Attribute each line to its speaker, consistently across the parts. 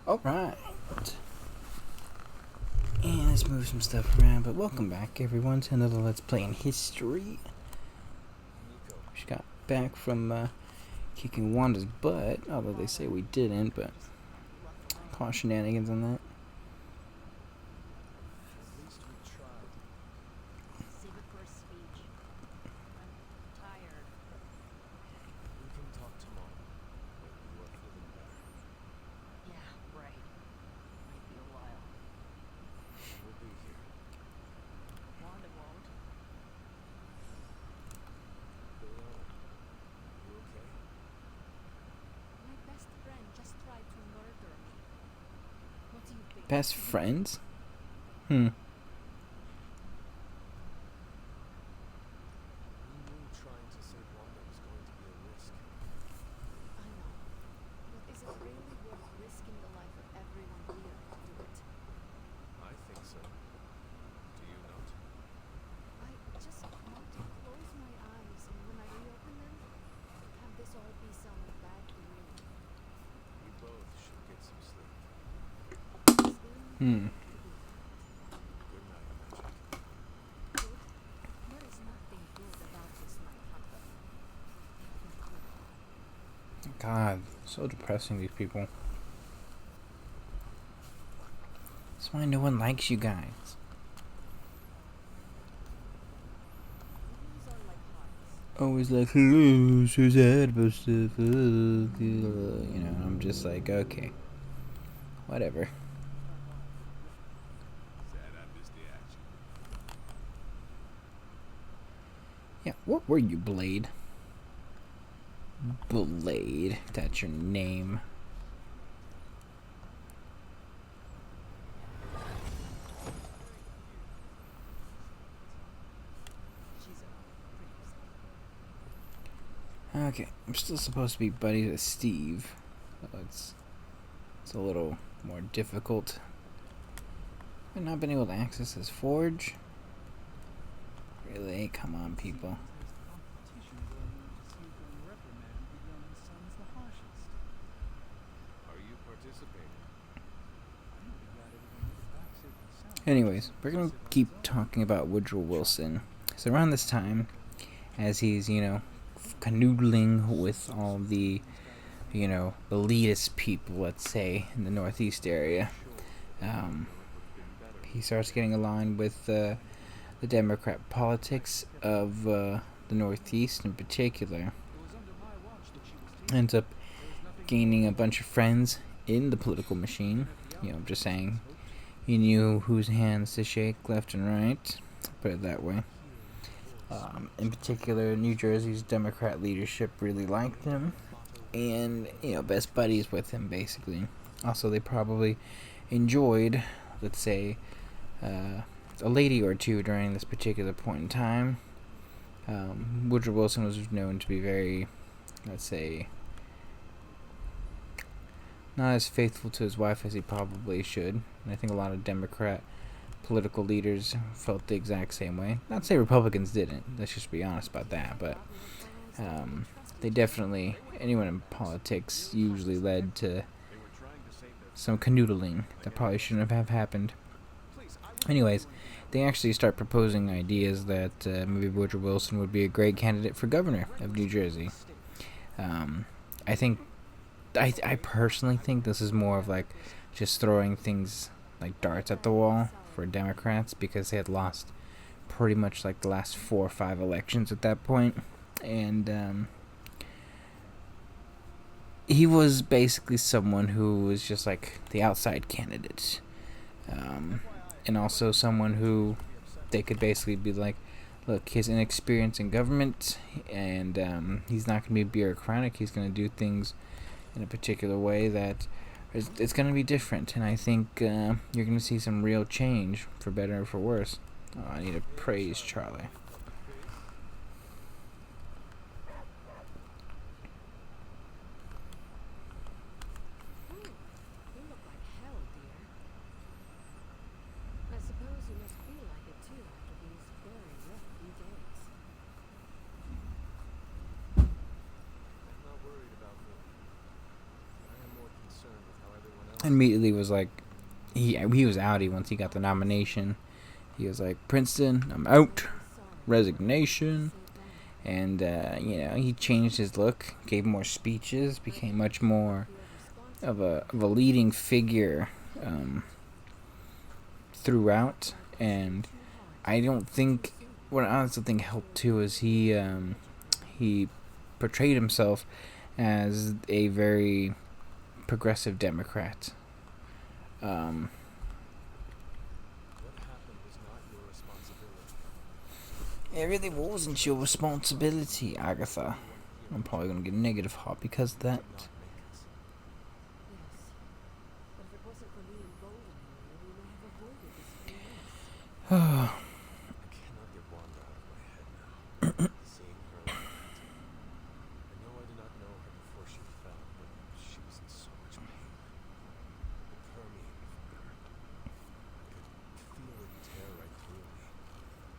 Speaker 1: Alright. And let's move some stuff around, but welcome back everyone to another Let's Play in History. Just got back from kicking Wanda's butt, although they say we didn't, but call shenanigans on that. Best friends? Hmm. Hmm. God, so depressing, these people. That's why no one likes you guys. Always like, hello, so sad about stuff. You know, I'm just like, okay. Whatever. Yeah, what were you, Blade? Blade, that's your name. Okay, I'm still supposed to be buddies with Steve. So it's a little more difficult. I've not been able to access his forge. Really? Come on, people. Anyways, we're gonna keep talking about Woodrow Wilson. So around this time, as he's, canoodling with all the, elitist people, let's say, in the Northeast area, he starts getting aligned with the Democrat politics of the Northeast in particular. Ends up gaining a bunch of friends in the political machine. I'm just saying, he knew whose hands to shake left and right, put it that way. In particular, New Jersey's Democrat leadership really liked him, and best buddies with him basically. Also, they probably enjoyed, let's say, a lady or two during this particular point in time. Woodrow Wilson was known to be very, let's say, not as faithful to his wife as he probably should. And I think a lot of Democrat political leaders felt the exact same way. Not to say Republicans didn't, let's just be honest about that, but they definitely, anyone in politics usually led to some canoodling that probably shouldn't have happened. Anyways, they actually start proposing ideas that maybe Woodrow Wilson would be a great candidate for governor of New Jersey. I personally think this is more of like just throwing things like darts at the wall for Democrats, because they had lost pretty much like the last 4 or 5 elections at that point. And he was basically someone who was just like the outside candidate. And also someone who they could basically be like, look, he has inexperience in government, and he's not going to be bureaucratic. He's going to do things in a particular way that it's going to be different. And I think you're going to see some real change, for better or for worse. Oh, I need to praise Charlie. immediately was like, he was outie once he got the nomination. He was like, Princeton, I'm out, resignation. And he changed his look, gave more speeches, became much more of a leading figure throughout. And I don't think what I honestly think helped too is he portrayed himself as a very progressive Democrat. It really wasn't your responsibility, Agatha. I'm probably gonna get negative hot because of that.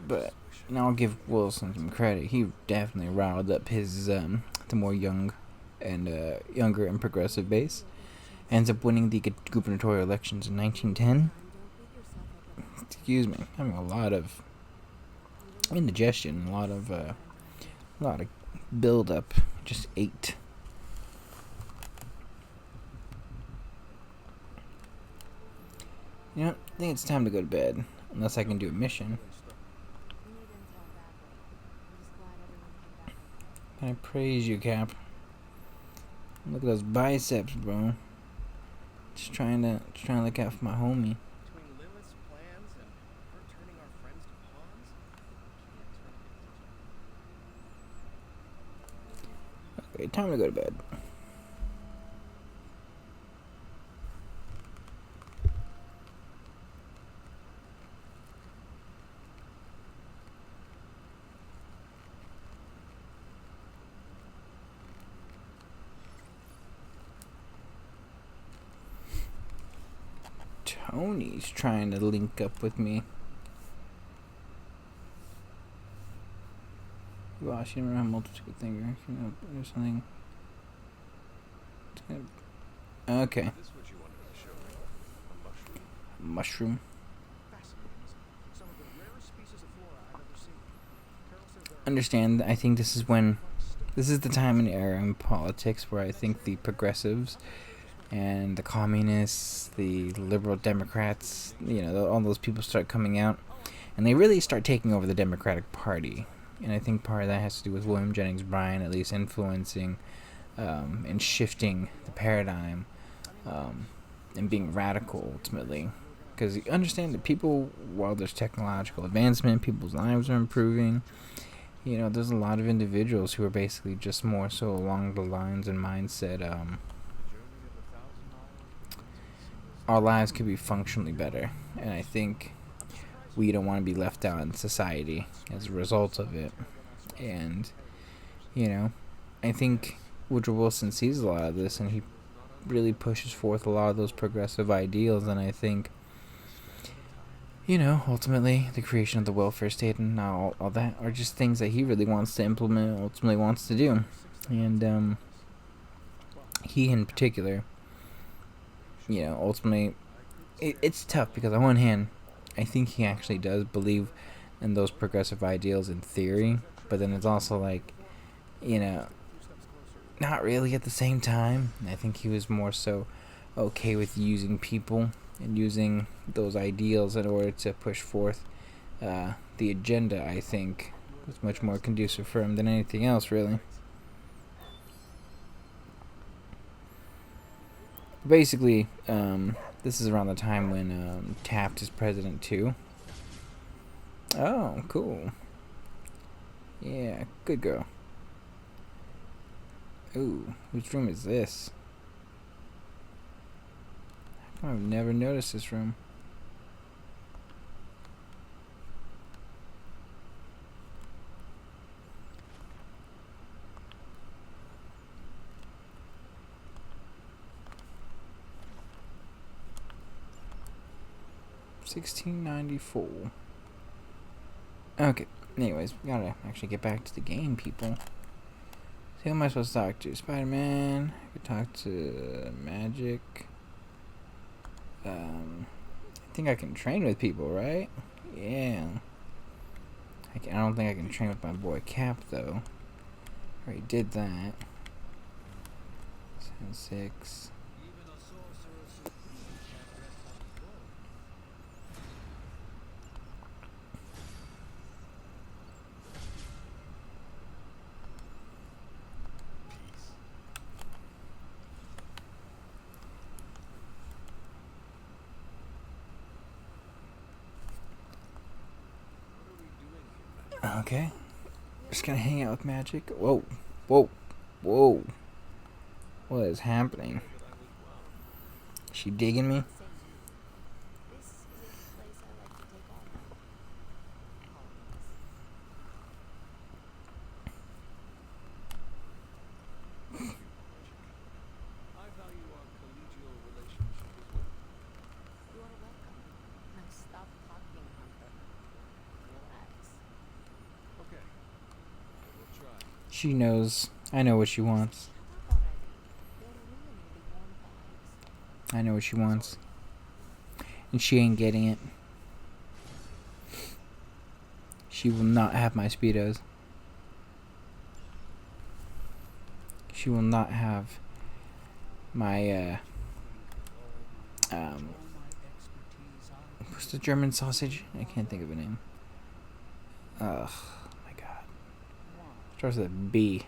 Speaker 1: But now I'll give Wilson some credit. He definitely riled up his the more younger and progressive base. Ends up winning the gubernatorial elections in 1910. Excuse me, having a lot of indigestion, a lot of build up. Just ate. I think it's time to go to bed, unless I can do a mission. I praise you, Cap. Look at those biceps, bro. Just trying to look out for my homie. Okay, time to go to bed. Tony's trying to link up with me. Wow, she didn't have multiple finger. Or something. Okay. Mushroom. Understand, I think this is the time and era in politics where I think the progressives and the communists, the liberal Democrats, all those people start coming out, and they really start taking over the Democratic Party. And I think part of that has to do with William Jennings Bryan at least influencing and shifting the paradigm and being radical ultimately. Because you understand that people, while there's technological advancement, people's lives are improving. There's a lot of individuals who are basically just more so along the lines and mindset. Our lives could be functionally better, and I think we don't want to be left out in society as a result of it. And I think Woodrow Wilson sees a lot of this, and he really pushes forth a lot of those progressive ideals. And I think ultimately the creation of the welfare state and all that are just things that he really wants to implement, ultimately wants to do. And he in particular, ultimately, it's tough because on one hand, I think he actually does believe in those progressive ideals in theory, but then it's also like, not really at the same time. I think he was more so okay with using people and using those ideals in order to push forth the agenda. I think was much more conducive for him than anything else, really. Basically, this is around the time when Taft is president too. Oh, cool. Yeah, good girl. Ooh, whose room is this? I've never noticed this room. $16.94. Okay. Anyways, we gotta actually get back to the game, people. So who am I supposed to talk to? Spider-Man. I could talk to Magic. I think I can train with people, right? Yeah. I don't think I can train with my boy Cap, though. Already did that. 10-6. Okay. Just gonna hang out with Magic. Whoa. Whoa. Whoa. What is happening? She digging me? She knows. I know what she wants. I know what she wants. And she ain't getting it. She will not have my Speedos. She will not have my, what's the German sausage? I can't think of a name. Ugh, my god. Starts with a B.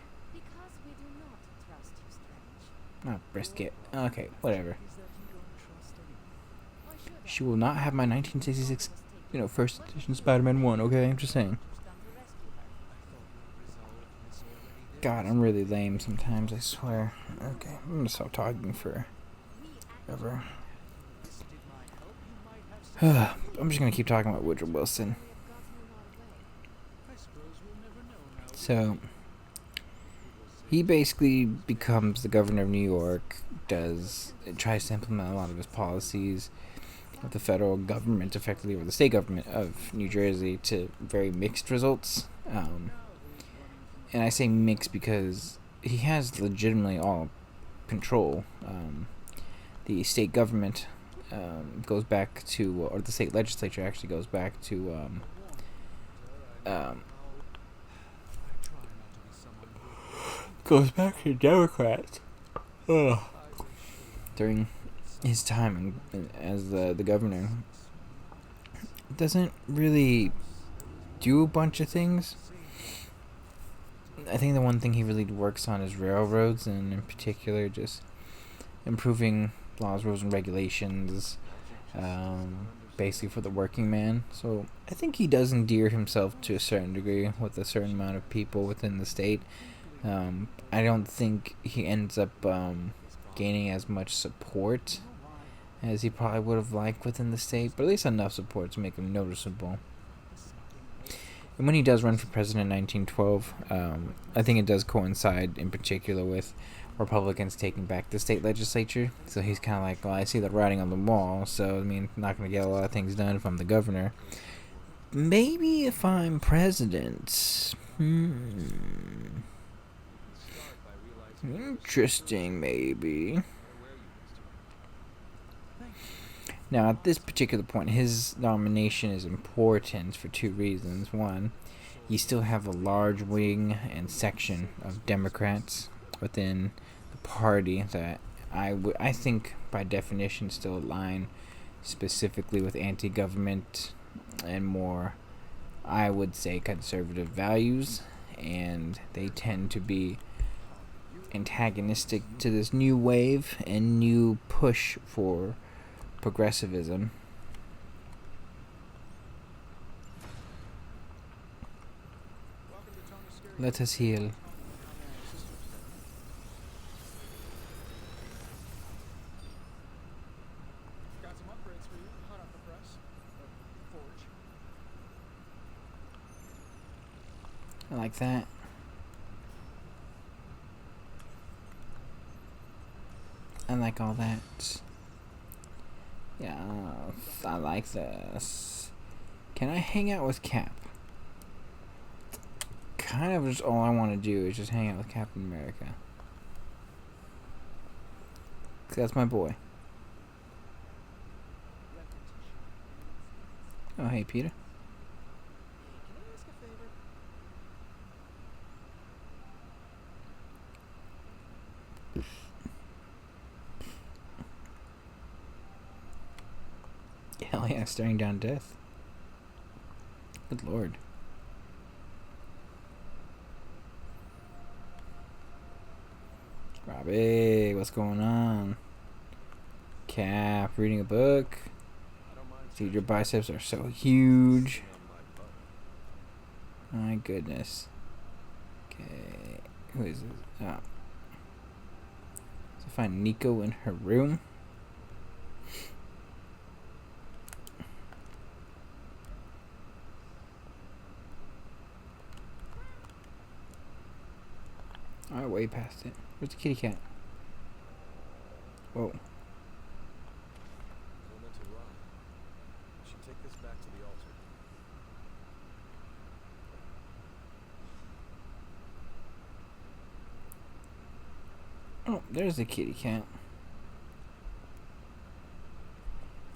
Speaker 1: Not brisket. Okay, whatever. She will not have my 1966, first edition Spider-Man 1, okay? I'm just saying. God, I'm really lame sometimes, I swear. Okay, I'm gonna stop talking forever. I'm just gonna keep talking about Woodrow Wilson. So, he basically becomes the governor of New York, tries to implement a lot of his policies of the federal government, effectively, or the state government of New Jersey, to very mixed results. And I say mixed because he has legitimately all control. The state government goes back to, or the state legislature actually goes back to, goes back to Democrats. Ugh. During his time as the governor. Doesn't really do a bunch of things. I think the one thing he really works on is railroads, and in particular just improving laws, rules, and regulations, basically for the working man. So I think he does endear himself to a certain degree with a certain amount of people within the state. I don't think he ends up gaining as much support as he probably would have liked within the state, but at least enough support to make him noticeable. And when he does run for president in 1912, I think it does coincide in particular with Republicans taking back the state legislature. So he's kind of like, well, I see the writing on the wall, so I mean, I'm not going to get a lot of things done if I'm the governor. Maybe if I'm president. Interesting, maybe. Now, at this particular point, his nomination is important for two reasons. One, you still have a large wing and section of Democrats within the party that I think, by definition, still align specifically with anti-government and more, I would say, conservative values, and they tend to be antagonistic to this new wave and new push for progressivism. Let us heal.
Speaker 2: Got some upgrades for you, hot off the press. Forge.
Speaker 1: I like that. I like all that. Yeah, I like this. Can I hang out with Cap? Kind of just all I want to do is just hang out with Captain America. 'Cause that's my boy. Oh, hey, Peter.
Speaker 2: Can I ask a favor?
Speaker 1: Hell yeah, staring down death. Good lord. Robbie, what's going on? Cap, reading a book.
Speaker 2: I don't mind.
Speaker 1: Dude, your biceps are so huge. My goodness. Okay, who is this? Oh. So find Nico in her room. Alright, way past it. Where's the kitty cat? Whoa.
Speaker 2: Elemental rod. We should take this back to the altar.
Speaker 1: Oh, there's the kitty cat.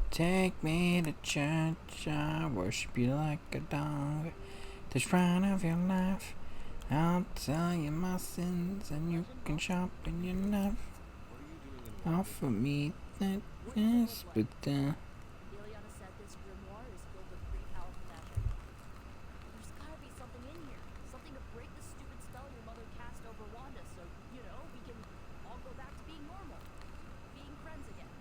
Speaker 1: Take me to church, I worship you like a dog. The shrine of your life. I'll tell you my sins, and you can sharpen your knife.
Speaker 2: What are you doing in
Speaker 1: Offer me that yes, but
Speaker 3: Liliana said this grimoire is filled with pretty powerful magic. There's gotta be something in here. Something to break the stupid spell your mother cast over Wanda so, you know, we can all go back to being normal. Being friends again.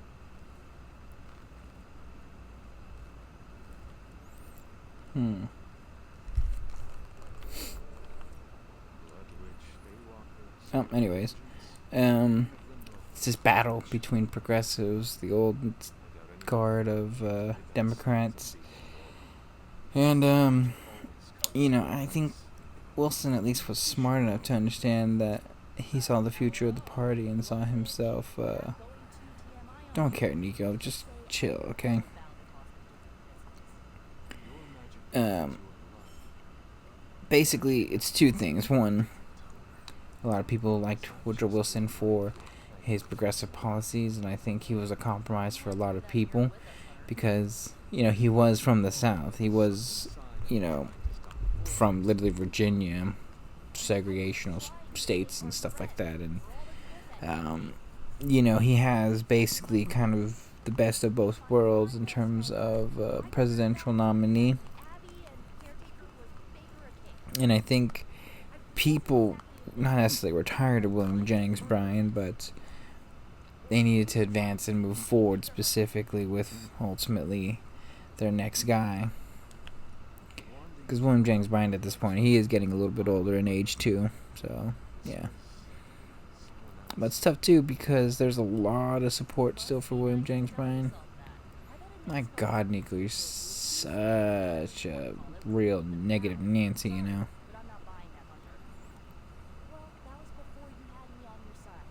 Speaker 1: Oh, anyways, it's this battle between progressives, the old guard of Democrats, and you know, I think Wilson at least was smart enough to understand that he saw the future of the party and saw himself. Don't care, Nico. Just chill, okay? Basically, it's two things. One, a lot of people liked Woodrow Wilson for his progressive policies, and I think he was a compromise for a lot of people because, you know, he was from the South. He was, you know, from literally Virginia, segregational states and stuff like that. And, you know, he has basically kind of the best of both worlds in terms of presidential nominee. And I think people not necessarily were tired of William Jennings Bryan, but they needed to advance and move forward specifically with ultimately their next guy. Because William Jennings Bryan at this point, he is getting a little bit older in age too. So, yeah. But it's tough too because there's a lot of support still for William Jennings Bryan. My God, Nico, you're such a real negative Nancy, you know.
Speaker 3: But I'm not buying that, Hunter. Well, that was before you had me on your side.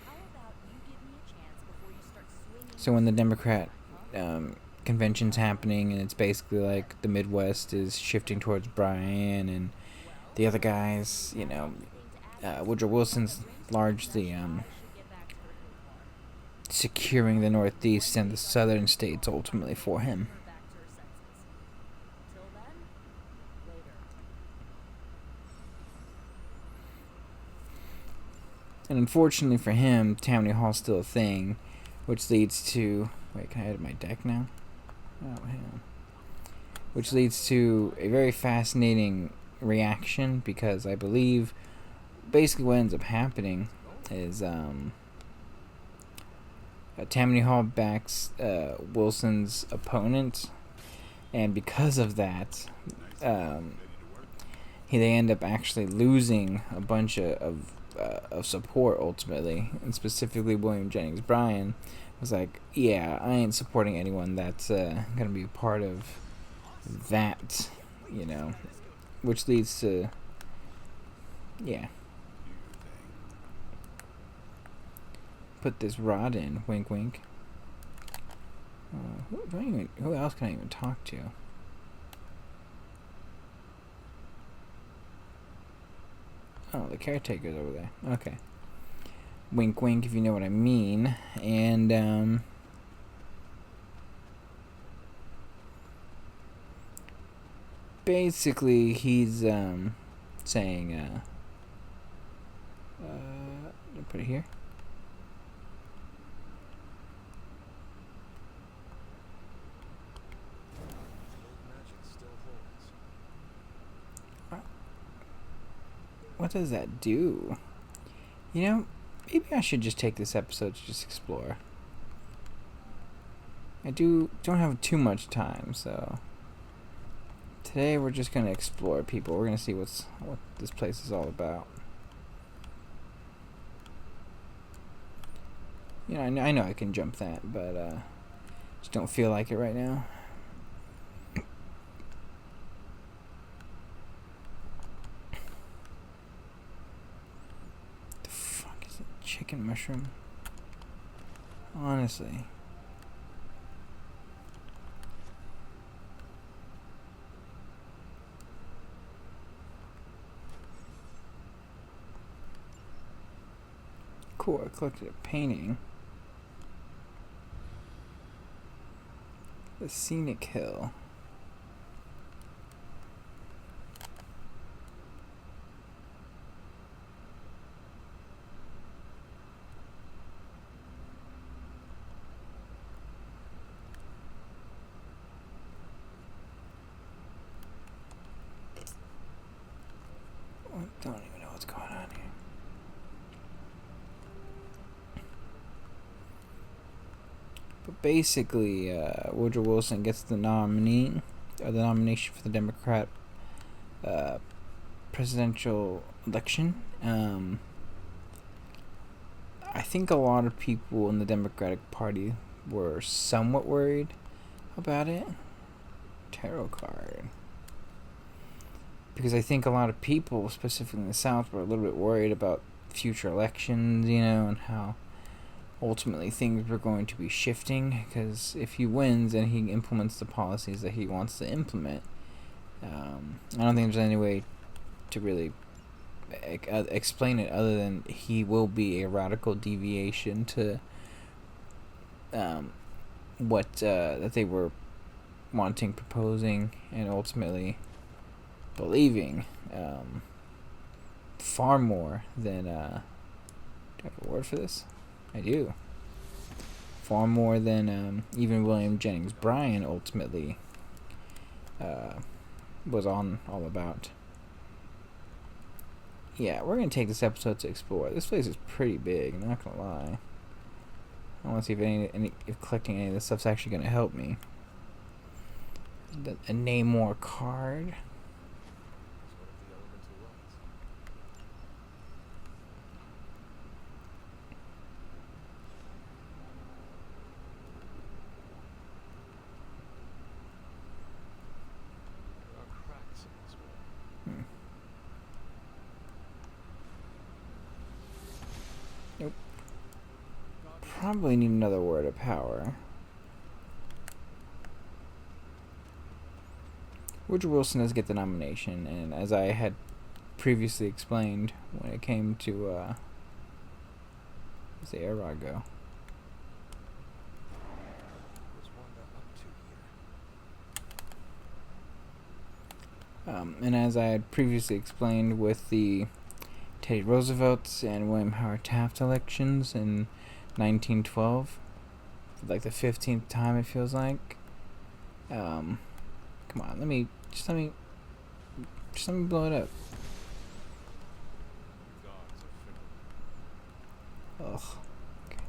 Speaker 3: How about you give me a chance before you start swinging?
Speaker 1: So when the Democrat convention's happening and it's basically like the Midwest is shifting towards Bryan and the other guys, you know, Woodrow Wilson's largely securing the Northeast and the southern states ultimately for him.
Speaker 3: Till then, later.
Speaker 1: And unfortunately for him, Tammany Hall's still a thing, which leads to... Wait, can I edit my deck now? Oh, hang on. Which leads to a very fascinating reaction, because I believe basically what ends up happening is Tammany Hall backs Wilson's opponent, and because of that, they end up actually losing a bunch of support ultimately, and specifically William Jennings Bryan was like, yeah, I ain't supporting anyone that's gonna be a part of that, you know, which leads to, yeah, put this rod in, wink wink. Who else can I even talk to? Oh, the caretaker's over there. Okay. Wink wink, if you know what I mean. And basically he's saying I'll put it here. What does that do? You know, maybe I should just take this episode to just explore. I don't have too much time, so today we're just gonna explore, people. We're gonna see what this place is all about. You know, I know I can jump that, but just don't feel like it right now. The fuck is it? Chicken mushroom? Honestly. Cool, I collected a painting. The Scenic Hill. I don't even know what's going on here. But basically, Woodrow Wilson gets the nomination for the Democrat presidential election. I think a lot of people in the Democratic Party were somewhat worried about it. Tarot card. Because I think a lot of people, specifically in the South, were a little bit worried about future elections, you know, and how ultimately things were going to be shifting. Because if he wins and he implements the policies that he wants to implement, I don't think there's any way to really explain it other than he will be a radical deviation to what that they were wanting, proposing, and ultimately believing, far more than do I have a word for this? I do. Far more than even William Jennings Bryan ultimately was all about. Yeah, we're gonna take this episode to explore. This place is pretty big, I'm not gonna lie. I want to see if collecting any of this stuff's actually gonna help me. A Namor card. Nope. Probably need another word of power. Woodrow Wilson does get the nomination, and as I had previously explained, when it came to where's the Arod go? And as I had previously explained with the Teddy Roosevelt and William Howard Taft elections in 1912, for like the 15th time it feels like. Come on, let me blow it up. Ugh. Okay.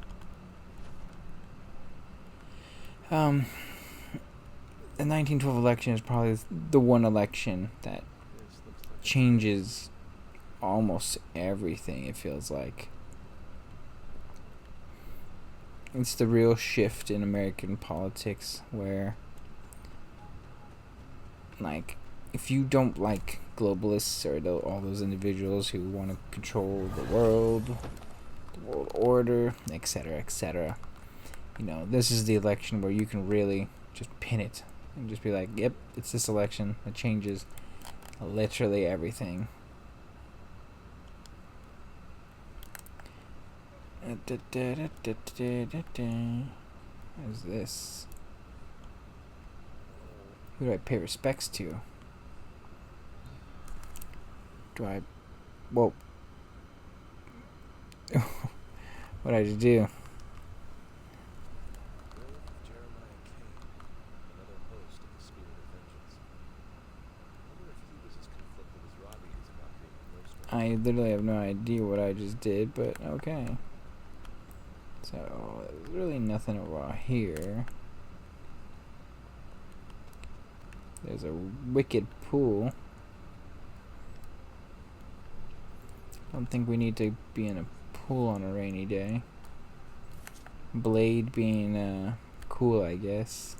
Speaker 1: The 1912 election is probably the one election that changes almost everything, it feels like. It's the real shift in American politics where, like, if you don't like globalists or all those individuals who want to control the world order, etc., you know, this is the election where you can really just pin it and just be like, yep, it's this election that changes literally everything. What is this? Who do I pay respects to? Do I... Whoa. What did I just do?
Speaker 4: Grave of Jeremiah Kane, another host of the Spirit of Vengeance. I wonder if he was as conflicted as Robbie is about being a ghost rider.
Speaker 1: I literally have no idea what I just did, but okay. So, there's really nothing over here. There's a wicked pool. I don't think we need to be in a pool on a rainy day. Blade being cool, I guess.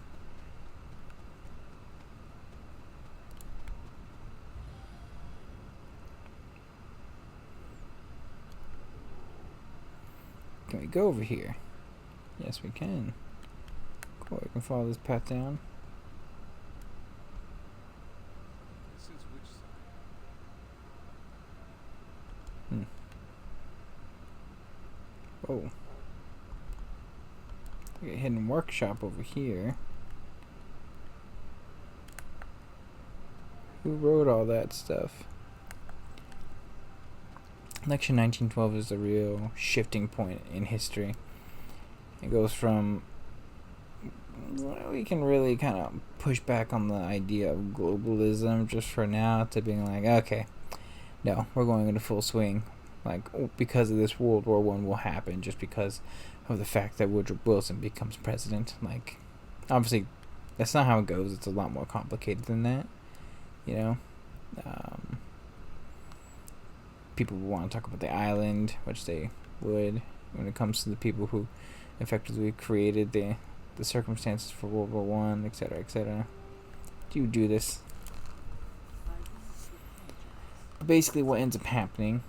Speaker 1: Can we go over here? Yes, we can. Cool, we can follow this path down.
Speaker 4: This is which side?
Speaker 1: Oh. Okay, hidden workshop over here. Who wrote all that stuff? Election 1912 is a real shifting point in history. It goes from, well, we can really kind of push back on the idea of globalism just for now to being like, okay, no, we're going into full swing. Like, because of this, World War I will happen just because of the fact that Woodrow Wilson becomes president. Like, obviously, that's not how it goes. It's a lot more complicated than that, you know. People want to talk about the island, which they would, when it comes to the people who effectively created the circumstances for World War One, etc., etc. Do you do this? Basically, what ends up happening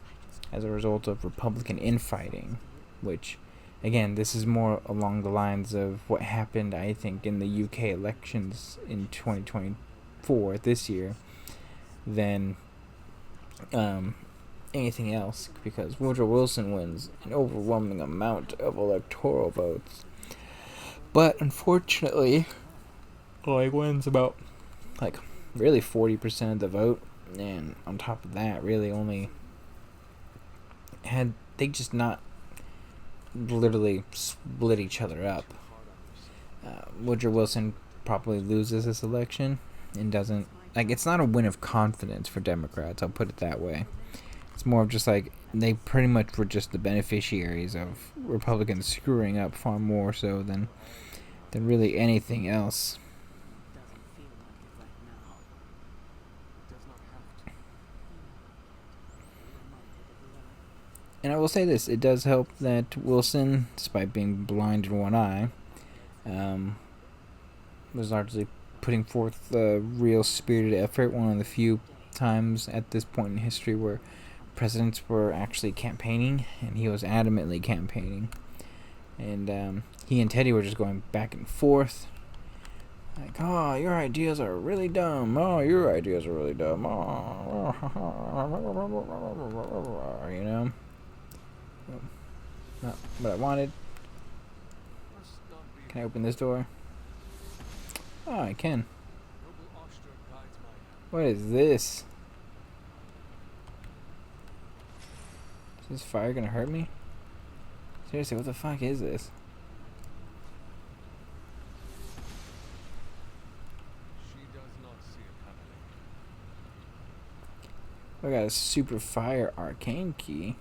Speaker 1: as a result of Republican infighting, which, again, this is more along the lines of what happened, I think, in the UK elections in 2024, this year, than anything else, because Woodrow Wilson wins an overwhelming amount of electoral votes. But, unfortunately, wins about, really 40% of the vote, and on top of that, really only had they just not literally split each other up. Woodrow Wilson probably loses this election and doesn't, it's not a win of confidence for Democrats, I'll put it that way. It's more of just they pretty much were just the beneficiaries of Republicans screwing up far more so than really anything else. And I will say this, it does help that Wilson, despite being blind in one eye, was largely putting forth a real spirited effort, one of the few times at this point in history where presidents were actually campaigning, and he was adamantly campaigning. And he and Teddy were just going back and forth. Like, oh, your ideas are really dumb. Oh, your ideas are really dumb. Oh, you know? Not what I wanted. Can I open this door? Oh, I can. What is this? Is this fire gonna hurt me? Seriously, what the fuck is this?
Speaker 4: She does not see it happening.
Speaker 1: We got a super fire arcane key.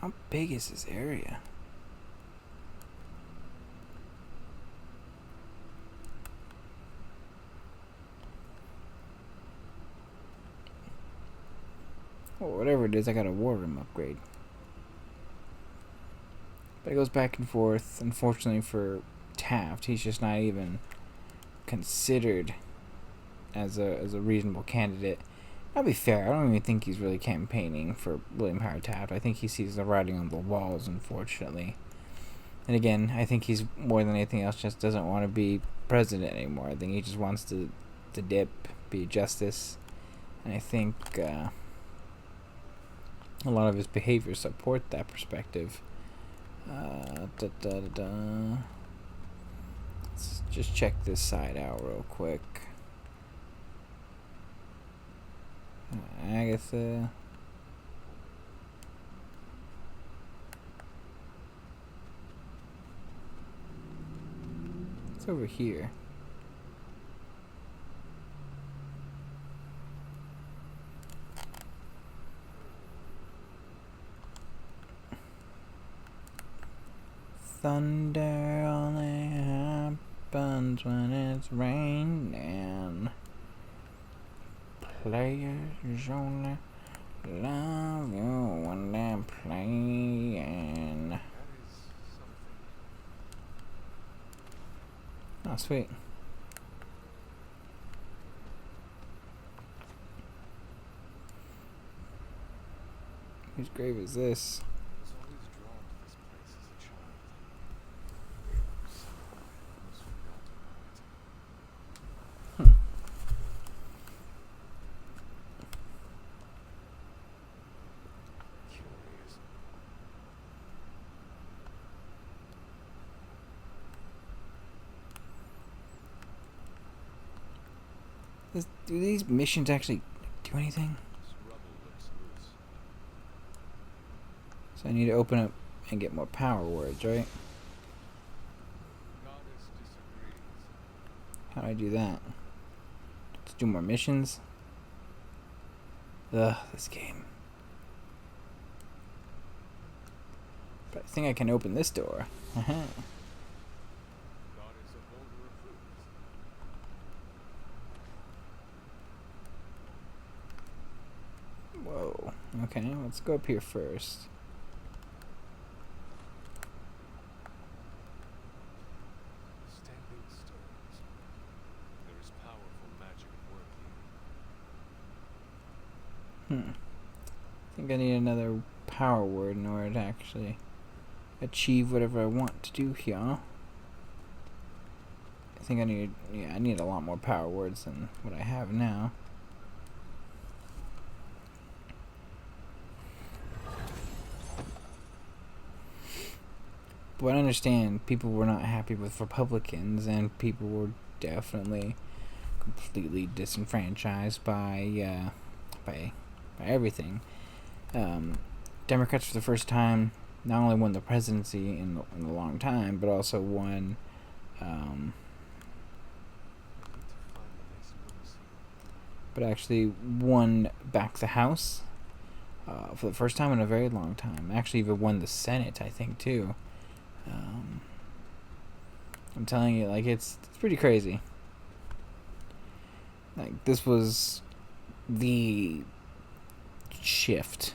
Speaker 1: How big is this area? Well, whatever it is, I got a war room upgrade. But it goes back and forth. Unfortunately for Taft, he's just not even considered as a reasonable candidate. I'll be fair, I don't even think he's really campaigning for William Howard Taft. I think he sees the writing on the walls, unfortunately. And again, I think he's, more than anything else, just doesn't want to be president anymore. I think he just wants to dip, be justice. And I think a lot of his behaviors support that perspective. Let's just check this side out real quick. Agatha. It's over here. Thunder only happens when it's raining. Players only love you when they're playing.
Speaker 4: That is something.
Speaker 1: Oh, sweet. Whose grave is this?
Speaker 4: I was always drawn to this place as a child. Somehow I almost forgot about it. Curious.
Speaker 1: Do these missions actually do anything?
Speaker 4: This rubble looks loose.
Speaker 1: So I need to open up and get more power words, right?
Speaker 4: Goddess disagrees.
Speaker 1: How do I do that? Let's do more missions. Ugh, this game. But I think I can open this door. Uh-huh.
Speaker 4: Goddess of Boulder approves.
Speaker 1: Whoa. Okay, let's go up here first.
Speaker 4: Standing stones. There is powerful magic at work here.
Speaker 1: I think I need another power word in order to actually achieve whatever I want to do here. I think I need a lot more power words than what I have now. But I understand people were not happy with Republicans, and people were definitely completely disenfranchised by everything. Democrats for the first time not only won the presidency in a long time, but also won.
Speaker 4: I need to find the next room seal.
Speaker 1: But actually won back the House for the first time in a very long time. Actually, even won the Senate, I think, too. I'm telling you, like, it's pretty crazy. Like, this was the shift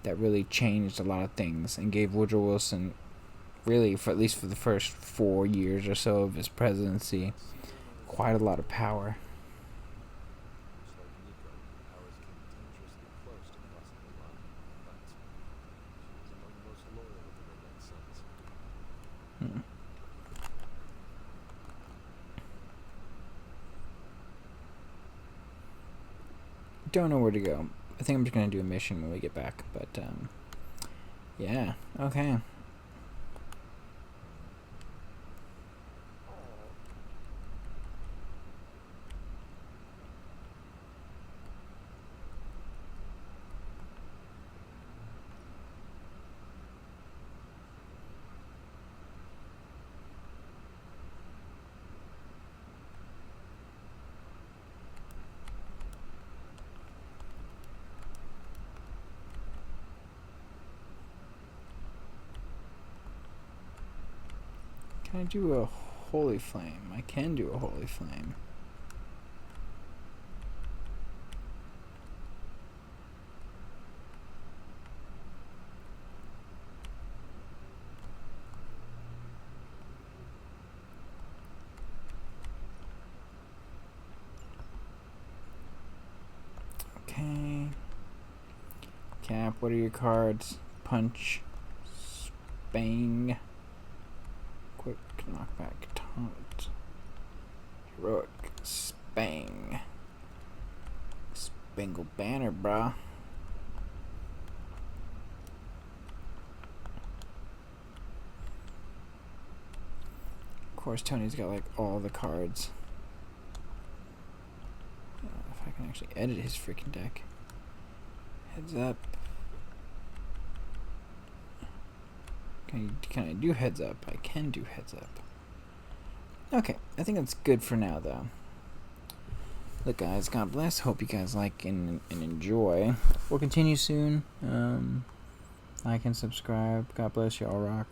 Speaker 1: that really changed a lot of things and gave Woodrow Wilson, really, for at least for the first 4 years or so of his presidency, quite a lot of power.
Speaker 4: Just like Nico, powers came dangerously close to crossing the line, but she was among the most loyal of the Redneck sons.
Speaker 1: Don't know where to go. I think I'm just gonna do a mission when we get back. But yeah, okay. Can I do a holy flame? I can do a holy flame. Okay. Cap, what are your cards? Punch. Spang. Quick knockback. Taunt. Heroic. Spang. Spangle Banner, brah. course, Tony's got like all the cards. If I can actually edit his freaking deck. Heads up. Can I do heads up? I can do heads up. Okay, I think that's good for now, though. Look, guys, God bless. Hope you guys like and enjoy. We'll continue soon. Like and subscribe. God bless you all. Rock.